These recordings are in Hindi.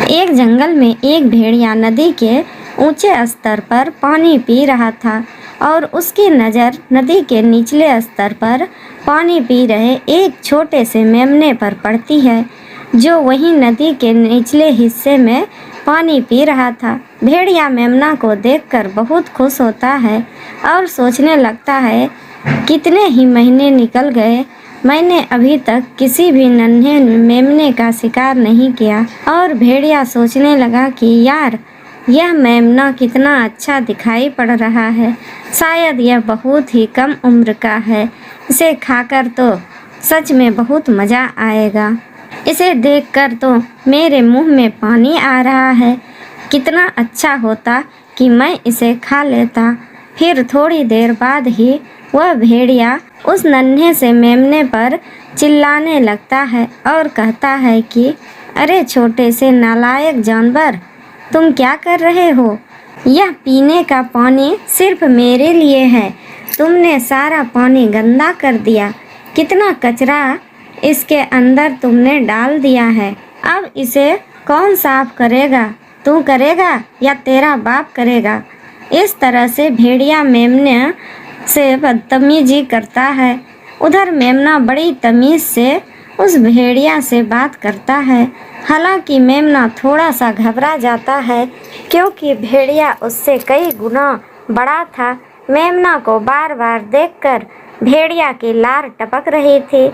एक जंगल में एक भेड़िया नदी के ऊंचे स्तर पर पानी पी रहा था और उसकी नज़र नदी के निचले स्तर पर पानी पी रहे एक छोटे से मेमने पर पड़ती है, जो वही नदी के निचले हिस्से में पानी पी रहा था। भेड़िया मेमना को देखकर बहुत खुश होता है और सोचने लगता है, कितने ही महीने निकल गए, मैंने अभी तक किसी भी नन्हे मेमने का शिकार नहीं किया। और भेड़िया सोचने लगा कि यार, यह मेमना कितना अच्छा दिखाई पड़ रहा है, शायद यह बहुत ही कम उम्र का है, इसे खाकर तो सच में बहुत मज़ा आएगा। इसे देखकर तो मेरे मुंह में पानी आ रहा है, कितना अच्छा होता कि मैं इसे खा लेता। फिर थोड़ी देर बाद ही वह भेड़िया उस नन्हे से मेमने पर चिल्लाने लगता है और कहता है कि अरे छोटे से नालायक जानवर, तुम क्या कर रहे हो? यह पीने का पानी सिर्फ मेरे लिए है, तुमने सारा पानी गंदा कर दिया, कितना कचरा इसके अंदर तुमने डाल दिया है। अब इसे कौन साफ करेगा? तू करेगा या तेरा बाप करेगा? इस तरह से भेड़िया मेमने से बदतमीजी करता है। उधर मेमना बड़ी तमीज़ से उस भेड़िया से बात करता है। हालांकि मेमना थोड़ा सा घबरा जाता है, क्योंकि भेड़िया उससे कई गुना बड़ा था। मेमना को बार बार देखकर भेड़िया की लार टपक रही थी,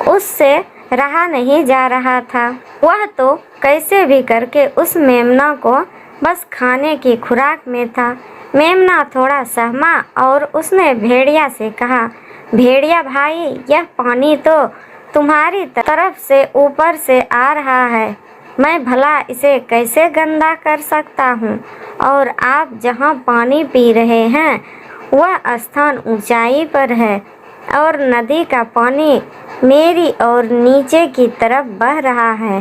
उससे रहा नहीं जा रहा था। वह तो कैसे भी करके उस मेमना को बस खाने की खुराक में था। मेमना थोड़ा सहमा और उसने भेड़िया से कहा, भेड़िया भाई, यह पानी तो तुम्हारी तरफ से ऊपर से आ रहा है, मैं भला इसे कैसे गंदा कर सकता हूँ? और आप जहाँ पानी पी रहे हैं वह स्थान ऊंचाई पर है और नदी का पानी मेरी और नीचे की तरफ बह रहा है,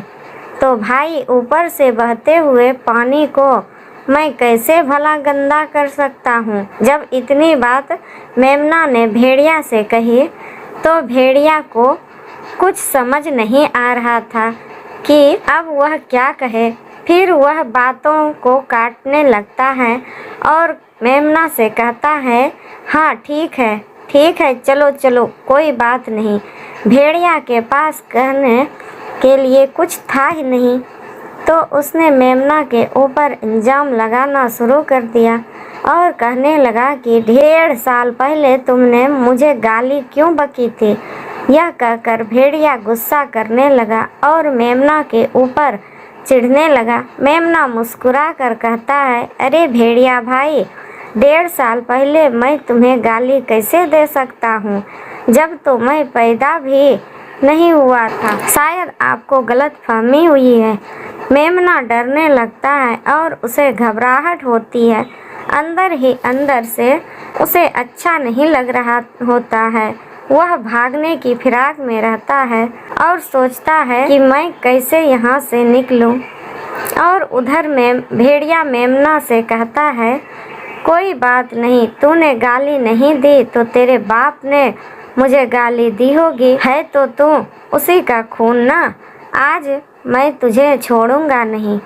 तो भाई ऊपर से बहते हुए पानी को मैं कैसे भला गंदा कर सकता हूँ? जब इतनी बात मेमना ने भेड़िया से कही तो भेड़िया को कुछ समझ नहीं आ रहा था कि अब वह क्या कहे। फिर वह बातों को काटने लगता है और मेमना से कहता है, हाँ ठीक है, चलो चलो, कोई बात नहीं। भेड़िया के पास कहने के लिए कुछ था ही नहीं, तो उसने मेमना के ऊपर इल्ज़ाम लगाना शुरू कर दिया और कहने लगा कि 1.5 साल पहले तुमने मुझे गाली क्यों बकी थी? यह कहकर भेड़िया गुस्सा करने लगा और मेमना के ऊपर चिढ़ने लगा। मेमना मुस्कुरा कर कहता है, अरे भेड़िया भाई, 1.5 साल पहले मैं तुम्हें गाली कैसे दे सकता हूँ, जब तो मैं पैदा भी नहीं हुआ था। शायद आपको गलतफहमी हुई है। मेमना डरने लगता है और उसे घबराहट होती है। अंदर ही अंदर से उसे अच्छा नहीं लग रहा होता है। वह भागने की फिराक में रहता है और सोचता है कि मैं कैसे यहाँ से निकलूं। और उधर में भेड़िया मेमना से कहता है, कोई बात नहीं, तूने गाली नहीं दी तो तेरे बाप ने मुझे गाली दी होगी, है तो तू उसी का खून ना। आज मैं तुझे छोड़ूंगा नहीं,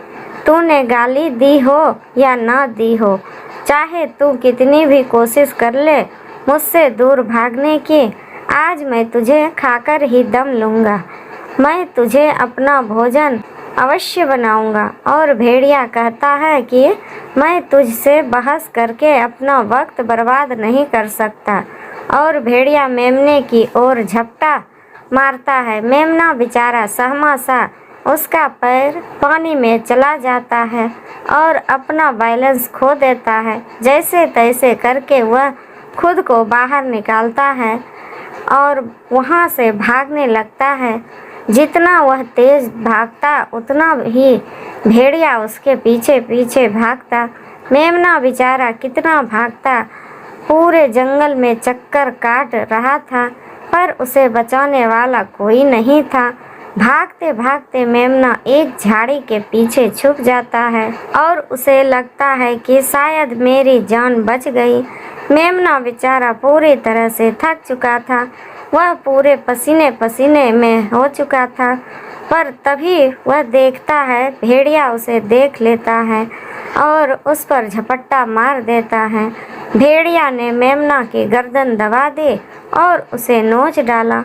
तूने गाली दी हो या ना दी हो, चाहे तू कितनी भी कोशिश कर ले मुझसे दूर भागने की, आज मैं तुझे खाकर ही दम लूँगा। मैं तुझे अपना भोजन अवश्य बनाऊंगा। और भेड़िया कहता है कि मैं तुझसे बहस करके अपना वक्त बर्बाद नहीं कर सकता। और भेड़िया मेमने की ओर झपटा मारता है। मेमना बेचारा सहमा सा उसका पैर पानी में चला जाता है और अपना बैलेंस खो देता है। जैसे तैसे करके वह खुद को बाहर निकालता है और वहाँ से भागने लगता है। जितना वह तेज भागता उतना ही भेड़िया उसके पीछे पीछे भागता। मेमना बेचारा कितना भागता, पूरे जंगल में चक्कर काट रहा था, पर उसे बचाने वाला कोई नहीं था। भागते भागते मेमना एक झाड़ी के पीछे छुप जाता है और उसे लगता है कि शायद मेरी जान बच गई। मेमना बेचारा पूरी तरह से थक चुका था, वह पूरे पसीने पसीने में हो चुका था पर तभी वह देखता है भेड़िया उसे देख लेता है और उस पर झपट्टा मार देता है। भेड़िया ने मेमना की गर्दन दबा दी और उसे नोच डाला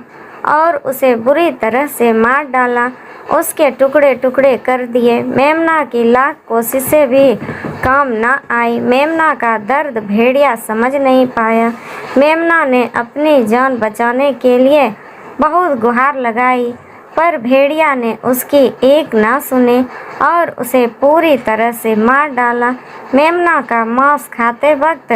और उसे बुरी तरह से मार डाला, उसके टुकड़े टुकड़े कर दिए। मेमना की लाख कोशिशें भी काम न आई। मेमना का दर्द भेड़िया समझ नहीं पाया। मेमना ने अपनी जान बचाने के लिए बहुत गुहार लगाई, पर भेड़िया ने उसकी एक ना सुनी और उसे पूरी तरह से मार डाला। मेमना का मांस खाते वक्त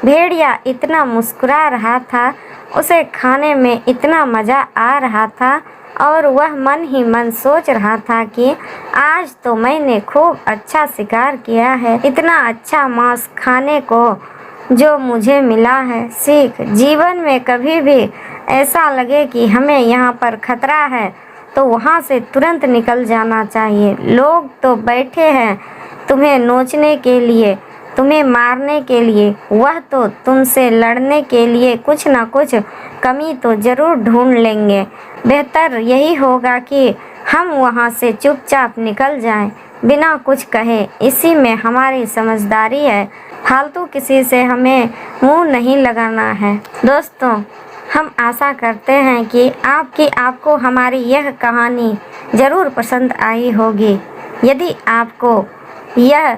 भेड़िया इतना मुस्कुरा रहा था, उसे खाने में इतना मज़ा आ रहा था और वह मन ही मन सोच रहा था कि आज तो मैंने खूब अच्छा शिकार किया है। इतना अच्छा मांस खाने को जो मुझे मिला है। सीख, जीवन में कभी भी ऐसा लगे कि हमें यहाँ पर खतरा है तो वहाँ से तुरंत निकल जाना चाहिए। लोग तो बैठे हैं तुम्हें नोचने के लिए, तुम्हें मारने के लिए, वह तो तुमसे लड़ने के लिए कुछ ना कुछ कमी तो ज़रूर ढूंढ लेंगे। बेहतर यही होगा कि हम वहाँ से चुपचाप निकल जाएं, बिना कुछ कहे। इसी में हमारी समझदारी है। फालतू किसी से हमें मुंह नहीं लगाना है। दोस्तों, हम आशा करते हैं कि आपको हमारी यह कहानी ज़रूर पसंद आई होगी। यदि आपको यह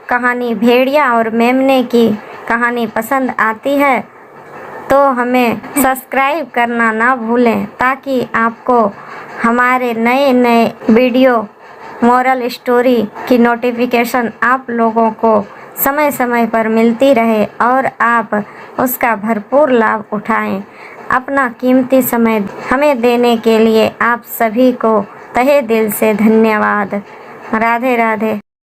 कहानी भेड़िया और मेमने की कहानी पसंद आती है तो हमें सब्सक्राइब करना ना भूलें, ताकि आपको हमारे नए नए वीडियो मोरल स्टोरी की नोटिफिकेशन आप लोगों को समय समय पर मिलती रहे और आप उसका भरपूर लाभ उठाएं। अपना कीमती समय हमें देने के लिए आप सभी को तहे दिल से धन्यवाद। राधे राधे।